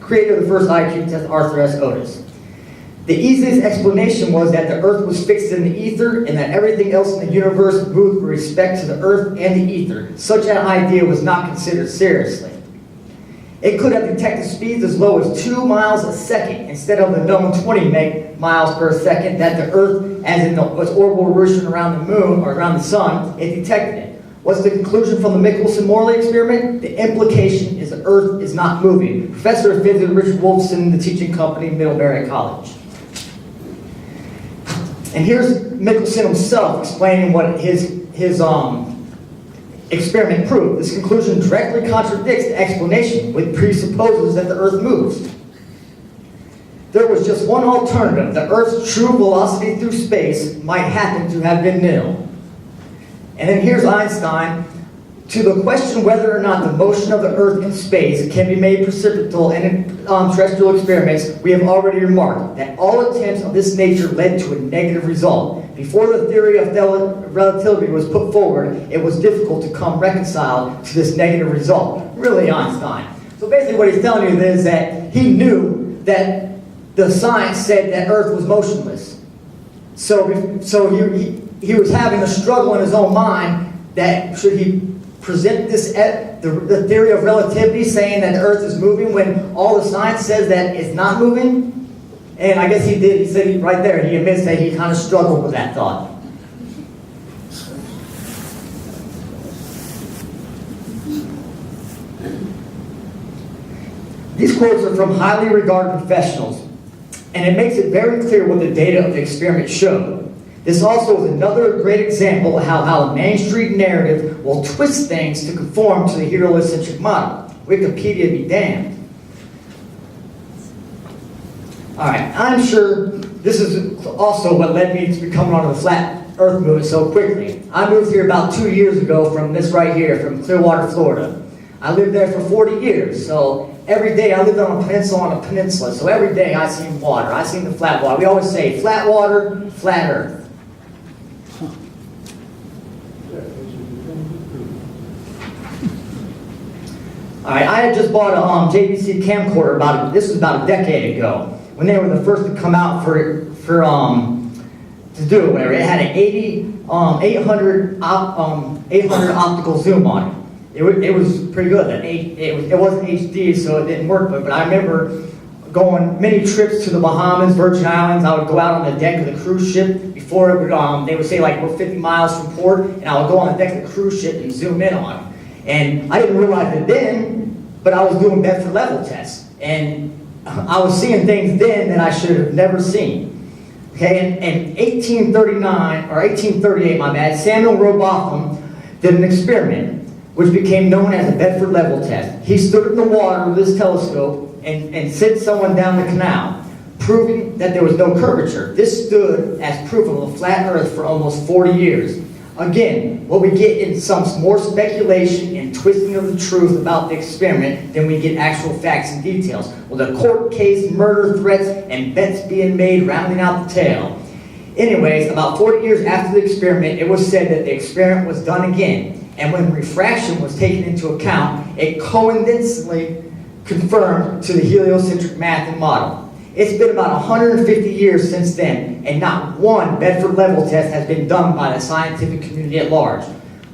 creator of the first IQ test, Arthur S. Otis. The easiest explanation was that the Earth was fixed in the ether and that everything else in the universe moved with respect to the Earth and the ether. Such an idea was not considered seriously. It could have detected speeds as low as 2 miles a second instead of the known 20 miles per second that the Earth, as in its orbital revolution around the moon or around the sun, it detected it. What's the conclusion from the Michelson-Morley experiment? The implication is the Earth is not moving. Professor of Physics Richard Wolfson, the teaching company, Middlebury College. And here's Michelson himself explaining what his experiment proved. This conclusion directly contradicts the explanation, which presupposes that the Earth moves. There was just one alternative. The Earth's true velocity through space might happen to have been nil. And then here's Einstein. To the question whether or not the motion of the Earth in space can be made precipitable and in terrestrial experiments, we have already remarked that all attempts of this nature led to a negative result. Before the theory of relativity was put forward, it was difficult to come reconciled to this negative result. Really, Einstein. So basically what he's telling you is that he knew that the science said that Earth was motionless. So he was having a struggle in his own mind that should he present this the theory of relativity saying that the Earth is moving when all the science says that it's not moving? And I guess he did. He said right there, he admits that he kind of struggled with that thought. These quotes are from highly regarded professionals, and it makes it very clear what the data of the experiment showed. This also is another great example of how a mainstream narrative will twist things to conform to the heliocentric model. Wikipedia be damned. Alright, I'm sure this is also what led me to becoming onto the flat earth movement so quickly. I moved here about 2 years ago from this right here, from Clearwater, Florida. I lived there for 40 years, so every day I lived on a peninsula, so every day I seen water. I seen the flat water. We always say flat water, flat earth. Alright, I had just bought a JVC camcorder this was about a decade ago, when they were the first to come out to do it, whatever. It had an 800 optical zoom on it. It was pretty good. It wasn't HD, so it didn't work, but I remember going many trips to the Bahamas, Virgin Islands. I would go out on the deck of the cruise ship before it would, they would say like we're 50 miles from port, and I would go on the deck of the cruise ship and zoom in on it. And I didn't realize it then, but I was doing Bedford level tests. And I was seeing things then that I should have never seen. Okay, in 1839, or 1838, my bad, Samuel Rowbotham did an experiment, which became known as a Bedford level test. He stood in the water with his telescope and sent someone down the canal, proving that there was no curvature. This stood as proof of a flat earth for almost 40 years. Again, what we get is some more speculation and twisting of the truth about the experiment than we get actual facts and details. With a court case, murder threats, and bets being made rounding out the tale. Anyways, about 40 years after the experiment, it was said that the experiment was done again. And when refraction was taken into account, it coincidentally confirmed to the heliocentric math and model. It's been about 150 years since then, and not one Bedford level test has been done by the scientific community at large.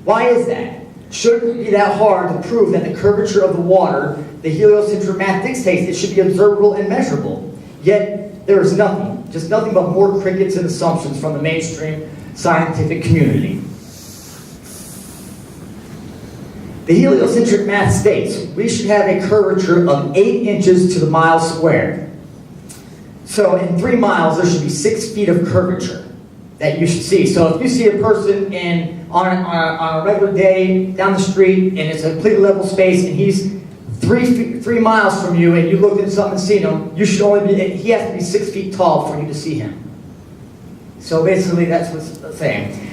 Why is that? Shouldn't it be that hard to prove that the curvature of the water, the heliocentric math dictates it should be observable and measurable? Yet, there is nothing, just nothing but more crickets and assumptions from the mainstream scientific community. The heliocentric math states we should have a curvature of 8 inches to the mile squared. So in 3 miles, there should be 6 feet of curvature that you should see. So if you see a person on a regular day down the street and it's a completely level space and he's 3 miles from you and you looked at something and seen him, you should only be, he has to be 6 feet tall for you to see him. So basically that's what's the saying.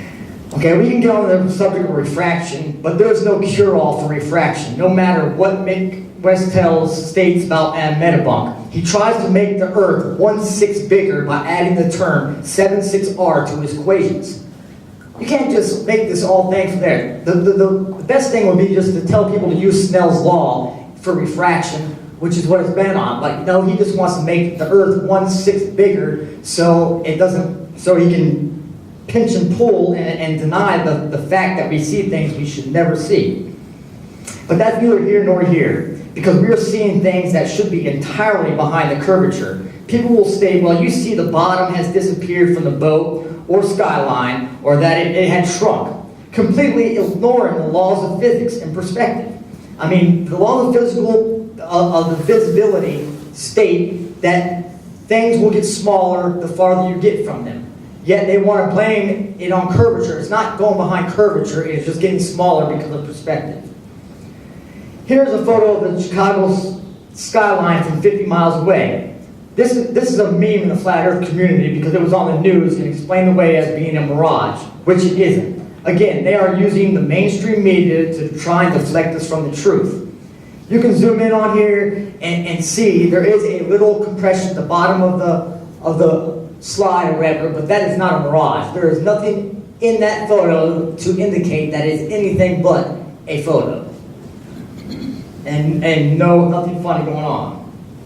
Okay, we can get on the subject of refraction, but there's no cure-all for refraction, no matter what Mick Westell states about Metabunk. He tries to make the Earth 1/6 bigger by adding the term 7/6R to his equations. You can't just make this all thing from there. The best thing would be just to tell people to use Snell's law for refraction, which is what it's been on. But no, he just wants to make the Earth 1/6 bigger so it doesn't, so he can pinch and pull and deny the fact that we see things we should never see. But that's neither here nor here, because we are seeing things that should be entirely behind the curvature. People will state, well, you see the bottom has disappeared from the boat or skyline, or that it had shrunk, completely ignoring the laws of physics and perspective. I mean, the laws of the visibility state that things will get smaller the farther you get from them. Yet they want to blame it on curvature. It's not going behind curvature, it's just getting smaller because of perspective. Here's a photo of the Chicago skyline from 50 miles away. This is a meme in the flat earth community because it was on the news and explained away as being a mirage, which it isn't. Again, they are using the mainstream media to try and deflect us from the truth. You can zoom in on here and see there is a little compression at the bottom of the slide or whatever, but that is not a mirage. There is nothing in that photo to indicate that it's anything but a photo. And no, nothing funny going on.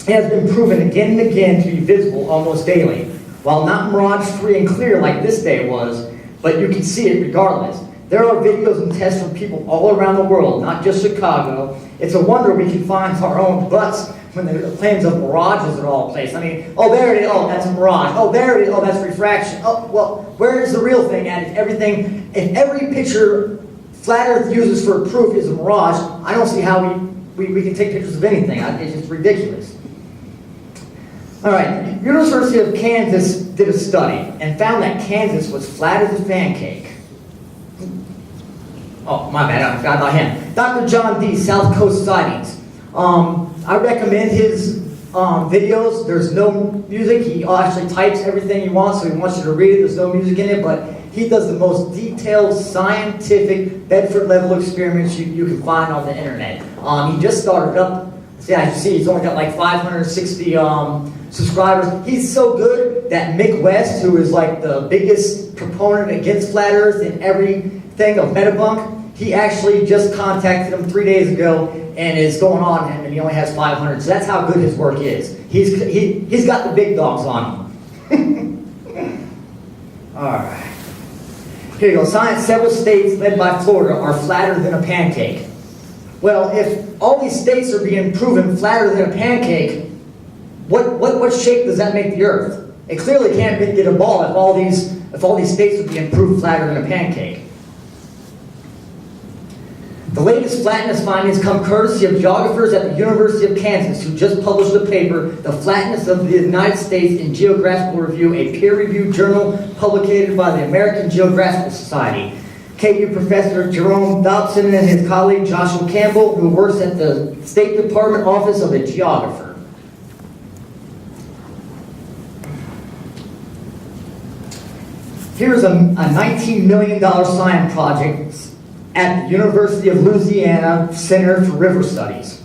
It has been proven again and again to be visible almost daily. While not mirage-free and clear like this day was, but you can see it regardless. There are videos and tests from people all around the world, not just Chicago. It's a wonder we can find our own butts when the claims of mirages are all placed. I mean, oh, there it is. Oh, that's a mirage. Oh, there it is. Oh, that's refraction. Oh, well, where is the real thing at? If every picture Flat Earth uses for proof is a mirage, I don't see how we can take pictures of anything. It's just ridiculous. All right, University of Kansas did a study and found that Kansas was flat as a pancake. Oh, my bad, I forgot about him. Dr. John D., South Coast Sightings. I recommend his videos. There's no music. He actually types everything he wants, so he wants you to read it. There's no music in it, but he does the most detailed, scientific, Bedford-level experiments you can find on the internet. He just started up. Yeah, you see, he's only got like 560 subscribers. He's so good that Mick West, who is like the biggest proponent against Flat Earth and everything of Metabunk, he actually just contacted him 3 days ago and is going on him, and he only has 500. So that's how good his work is. He's got the big dogs on him. All right. Here you go. Science, several states led by Florida are flatter than a pancake. Well, if all these states are being proven flatter than a pancake, what shape does that make the Earth? It clearly can't get a ball if all these states are being proved flatter than a pancake. The latest flatness findings come courtesy of geographers at the University of Kansas, who just published a paper, The Flatness of the United States in Geographical Review, a peer-reviewed journal publicated by the American Geographical Society. KU Professor Jerome Dobson and his colleague Joshua Campbell, who works at the State Department Office of the Geographer. Here's a $19 million science project at the University of Louisiana Center for River Studies.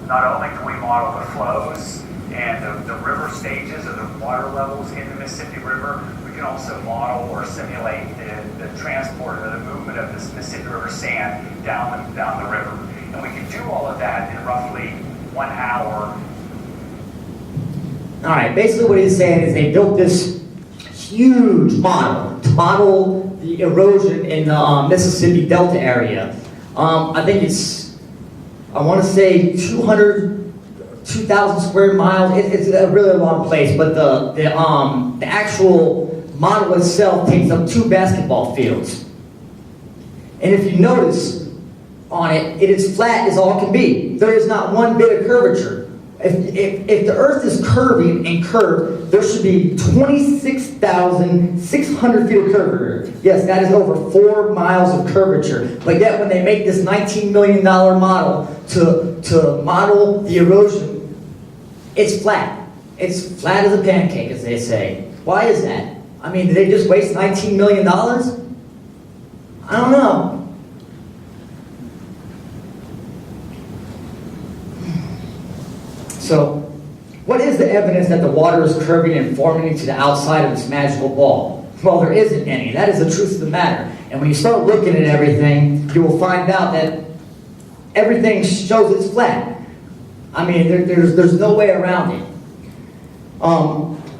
Not only can we model the flows and the river stages or the water levels in the Mississippi River, we can also model or simulate the transport or the movement of this Mississippi River sand down the river. And we can do all of that in roughly 1 hour. All right, basically what he's saying is they built this huge model to model the erosion in the Mississippi Delta area. I think I want to say 2,000 square miles. It's a really long place, but the actual model itself takes up 2 basketball fields. And if you notice on it, it is flat as all can be. There is not one bit of curvature. If the Earth is curving and curved, there should be 26,600 feet of curvature. Yes, that is over 4 miles of curvature. But yet when they make this $19 million model to model the erosion, it's flat. It's flat as a pancake, as they say. Why is that? I mean, did they just waste $19 million? I don't know. So, what is the evidence that the water is curving and forming to the outside of this magical ball? Well, there isn't any. That is the truth of the matter. And when you start looking at everything, you will find out that everything shows it's flat. I mean, there's no way around it.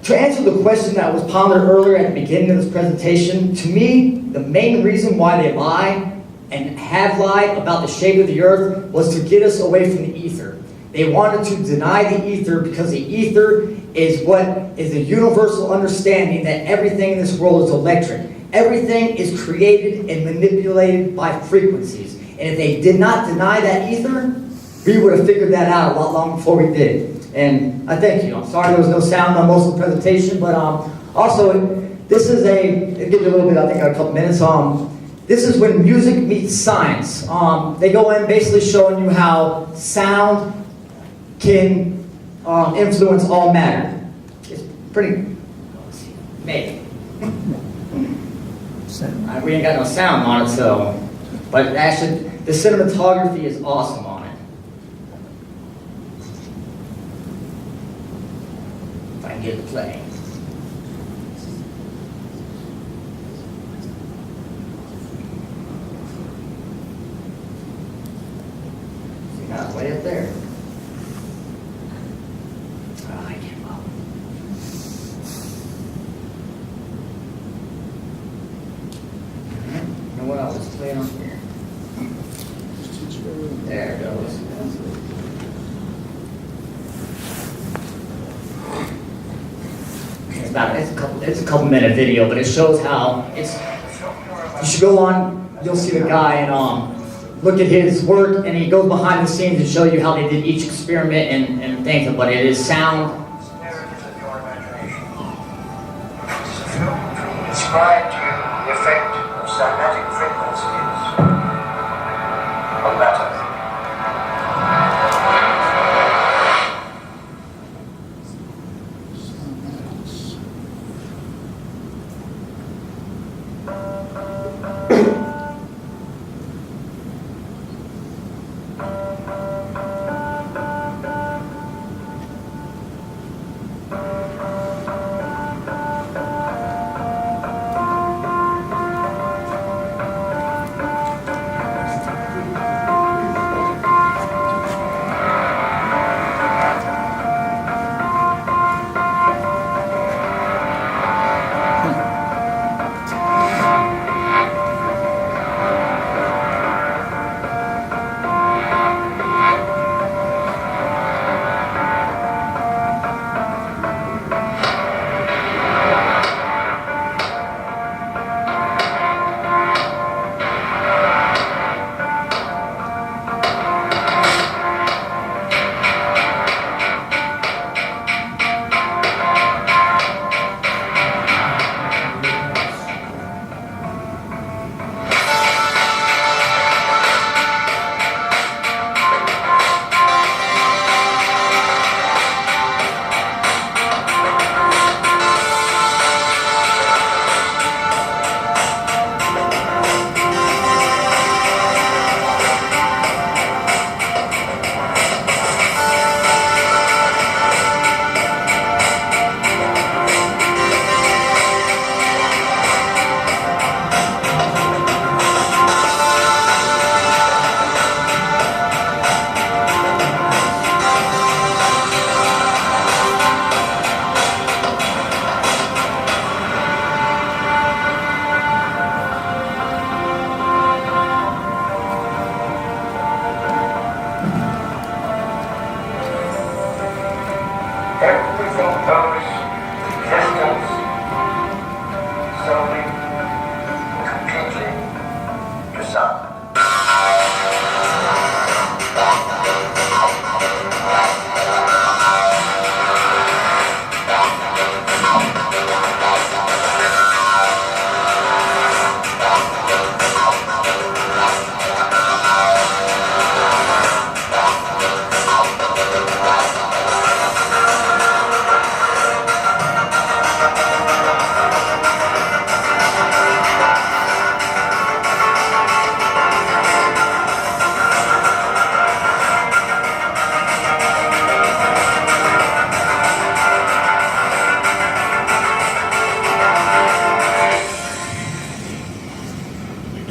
To answer the question that was pondered earlier at the beginning of this presentation, to me, the main reason why they lie and have lied about the shape of the earth was to get us away from the ether. They wanted to deny the ether because the ether is what is a universal understanding that everything in this world is electric. Everything is created and manipulated by frequencies. And if they did not deny that ether, we would have figured that out a lot long before we did. And I thank you. I'm sorry there was no sound on most of the presentation, but also, this is I'll give you a little bit, I think I got a couple minutes. This is when music meets science. They go in basically showing you how sound can influence all matter. It's pretty, maybe. We ain't got no sound on it, so, but actually, the cinematography is awesome on it. If I can get it to play. See, now it's way up there. Oh, I can't follow. And what else is playing on here? There it goes. It's a couple minute video, but it shows how it's. You should go on. You'll see the guy and look at his work, and he goes behind the scenes and show you how they did each experiment and things. But it is sound. Describe to you the effect of cymatic frequencies on matter.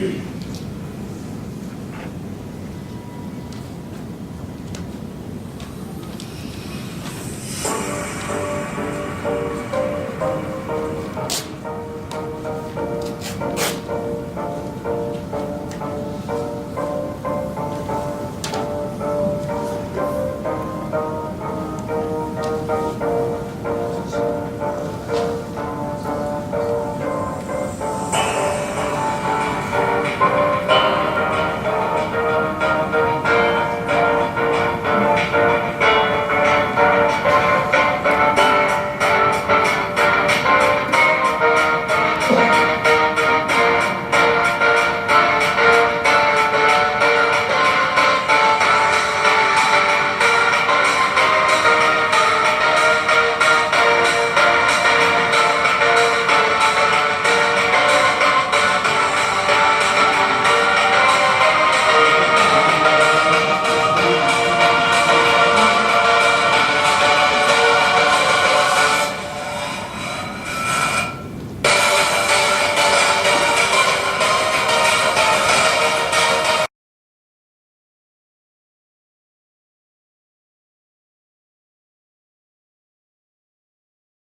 Albuquerque.